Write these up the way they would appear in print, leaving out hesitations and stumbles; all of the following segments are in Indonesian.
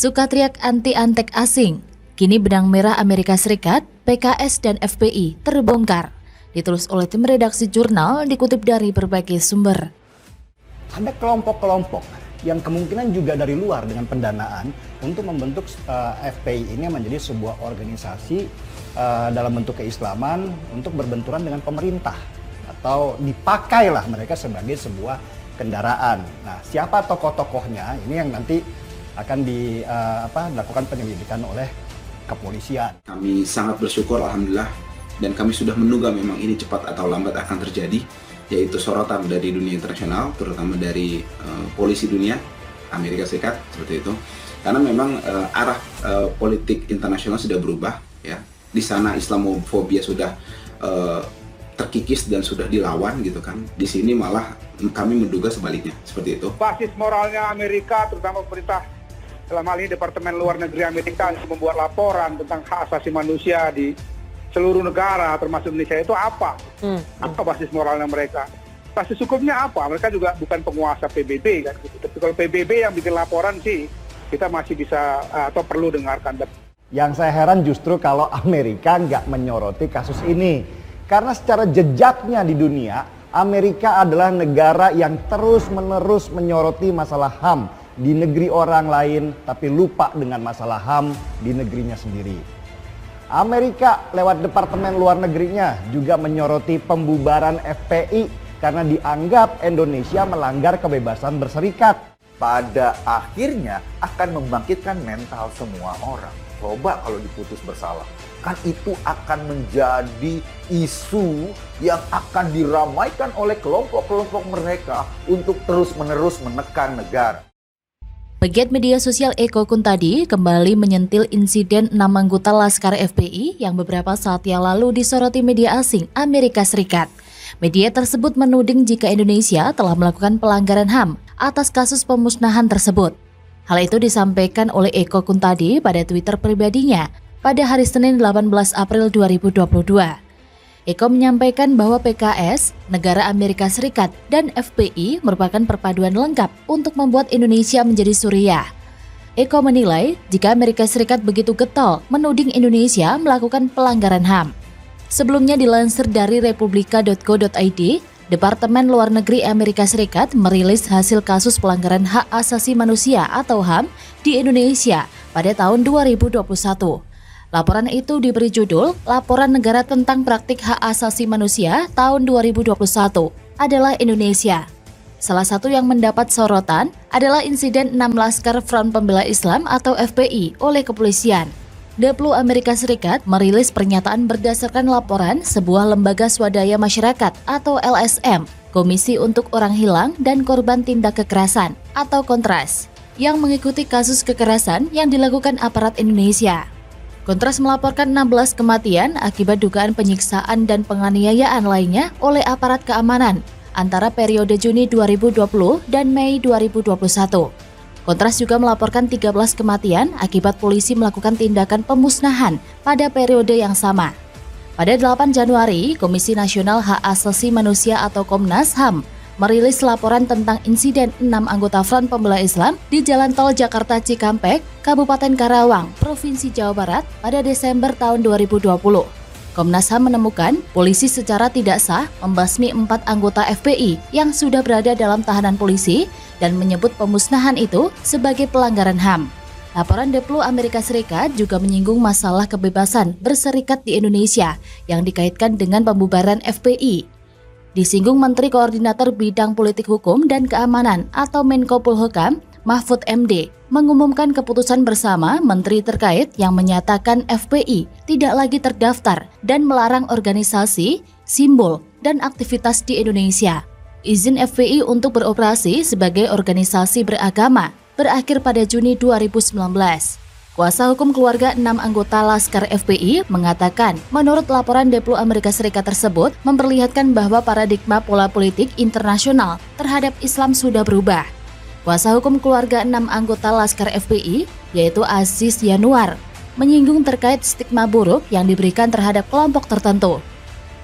Suka teriak anti-antek asing. Kini benang merah Amerika Serikat, PKS dan FPI terbongkar. Ditulis oleh tim redaksi jurnal dikutip dari berbagai sumber. Ada kelompok-kelompok yang kemungkinan juga dari luar dengan pendanaan untuk membentuk FPI ini menjadi sebuah organisasi dalam bentuk keislaman untuk berbenturan dengan pemerintah atau dipakailah mereka sebagai sebuah kendaraan. Nah, siapa tokoh-tokohnya ini yang nanti akan dilakukan penyelidikan oleh kepolisian. Kami sangat bersyukur alhamdulillah dan kami sudah menduga memang ini cepat atau lambat akan terjadi, yaitu sorotan dari dunia internasional, terutama dari polisi dunia Amerika Serikat seperti itu. Karena memang arah politik internasional sudah berubah, ya. Di sana Islamofobia sudah terkikis dan sudah dilawan gitu kan. Di sini malah kami menduga sebaliknya seperti itu. Basis moralnya Amerika, terutama pemerintah dalam hal ini Departemen Luar Negeri Amerika untuk membuat laporan tentang hak asasi manusia di seluruh negara termasuk Indonesia itu apa? Apa basis moralnya mereka? Basis hukumnya apa? Mereka juga bukan penguasa PBB kan gitu. Tapi kalau PBB yang bikin laporan sih kita masih bisa atau perlu dengarkan. Yang saya heran justru kalau Amerika nggak menyoroti kasus ini. Karena secara jejaknya di dunia, Amerika adalah negara yang terus-menerus menyoroti masalah HAM di negeri orang lain, tapi lupa dengan masalah HAM di negerinya sendiri. Amerika lewat Departemen Luar Negerinya juga menyoroti pembubaran FPI karena dianggap Indonesia melanggar kebebasan berserikat. Pada akhirnya akan membangkitkan mental semua orang. Coba kalau diputus bersalah, kan itu akan menjadi isu yang akan diramaikan oleh kelompok-kelompok mereka untuk terus-menerus menekan negara. Pegiat media sosial Eko Kuntadi kembali menyentil insiden 6 anggota Laskar FPI yang beberapa saat yang lalu disoroti media asing Amerika Serikat. Media tersebut menuding jika Indonesia telah melakukan pelanggaran HAM atas kasus pemusnahan tersebut. Hal itu disampaikan oleh Eko Kuntadi pada Twitter pribadinya pada hari Senin 18 April 2022. Eko menyampaikan bahwa PKS, negara Amerika Serikat, dan FPI merupakan perpaduan lengkap untuk membuat Indonesia menjadi Suriah. Eko menilai jika Amerika Serikat begitu getol menuding Indonesia melakukan pelanggaran HAM. Sebelumnya dilansir dari republika.co.id, Departemen Luar Negeri Amerika Serikat merilis hasil kasus pelanggaran hak asasi manusia atau HAM di Indonesia pada tahun 2021. Laporan itu diberi judul Laporan Negara tentang Praktik Hak Asasi Manusia tahun 2021 adalah Indonesia. Salah satu yang mendapat sorotan adalah insiden 6 Laskar Front Pembela Islam atau FPI oleh kepolisian. Deplu Amerika Serikat merilis pernyataan berdasarkan laporan sebuah lembaga swadaya masyarakat atau LSM, Komisi untuk Orang Hilang dan Korban Tindak Kekerasan atau Kontras, yang mengikuti kasus kekerasan yang dilakukan aparat Indonesia. Kontras melaporkan 16 kematian akibat dugaan penyiksaan dan penganiayaan lainnya oleh aparat keamanan antara periode Juni 2020 dan Mei 2021. Kontras juga melaporkan 13 kematian akibat polisi melakukan tindakan pemusnahan pada periode yang sama. Pada 8 Januari, Komisi Nasional Hak Asasi Manusia atau Komnas HAM merilis laporan tentang insiden 6 anggota Front Pembela Islam di Jalan Tol Jakarta Cikampek, Kabupaten Karawang, Provinsi Jawa Barat pada Desember tahun 2020. Komnas HAM menemukan polisi secara tidak sah membasmi 4 anggota FPI yang sudah berada dalam tahanan polisi dan menyebut pemusnahan itu sebagai pelanggaran HAM. Laporan Deplu Amerika Serikat juga menyinggung masalah kebebasan berserikat di Indonesia yang dikaitkan dengan pembubaran FPI. Disinggung Menteri Koordinator Bidang Politik Hukum dan Keamanan atau Menko Polhukam, Mahfud MD, mengumumkan keputusan bersama menteri terkait yang menyatakan FPI tidak lagi terdaftar dan melarang organisasi, simbol, dan aktivitas di Indonesia. Izin FPI untuk beroperasi sebagai organisasi beragama berakhir pada Juni 2019. Kuasa hukum keluarga 6 anggota Laskar FPI mengatakan menurut laporan Deplu Amerika Serikat tersebut memperlihatkan bahwa paradigma pola politik internasional terhadap Islam sudah berubah. Kuasa hukum keluarga 6 anggota Laskar FPI yaitu Aziz Yanuar menyinggung terkait stigma buruk yang diberikan terhadap kelompok tertentu.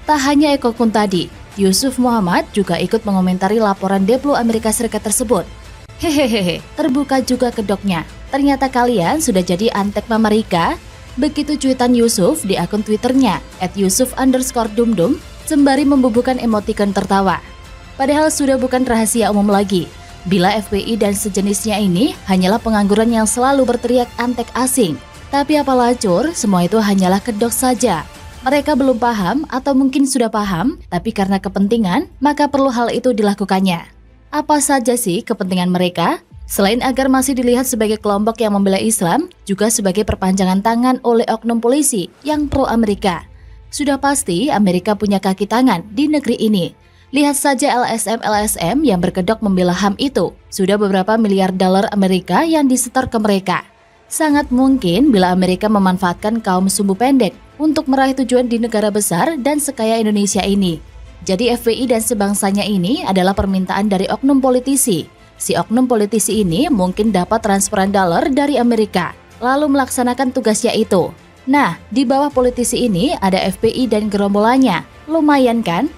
Tak hanya Eko Kuntadi, Yusuf Muhammad juga ikut mengomentari laporan Deplu Amerika Serikat tersebut. Hehehe, terbuka juga kedoknya. Ternyata kalian sudah jadi antek Amerika? Begitu cuitan Yusuf di akun Twitternya @yusuf_dumdum sembari membubuhkan emotikon tertawa. Padahal sudah bukan rahasia umum lagi, bila FPI dan sejenisnya ini hanyalah pengangguran yang selalu berteriak antek asing. Tapi apalah cur, semua itu hanyalah kedok saja. Mereka belum paham atau mungkin sudah paham, tapi karena kepentingan, maka perlu hal itu dilakukannya. Apa saja sih kepentingan mereka? Selain agar masih dilihat sebagai kelompok yang membela Islam, juga sebagai perpanjangan tangan oleh oknum polisi yang pro-Amerika. Sudah pasti Amerika punya kaki tangan di negeri ini. Lihat saja LSM-LSM yang berkedok membela HAM itu. Sudah beberapa miliar dolar Amerika yang disetor ke mereka. Sangat mungkin bila Amerika memanfaatkan kaum sumbu pendek untuk meraih tujuan di negara besar dan sekaya Indonesia ini. Jadi FPI dan sebangsanya ini adalah permintaan dari oknum politisi. Si oknum politisi ini mungkin dapat transferan dolar dari Amerika, lalu melaksanakan tugasnya itu. Nah, di bawah politisi ini ada FPI dan gerombolannya. Lumayan kan?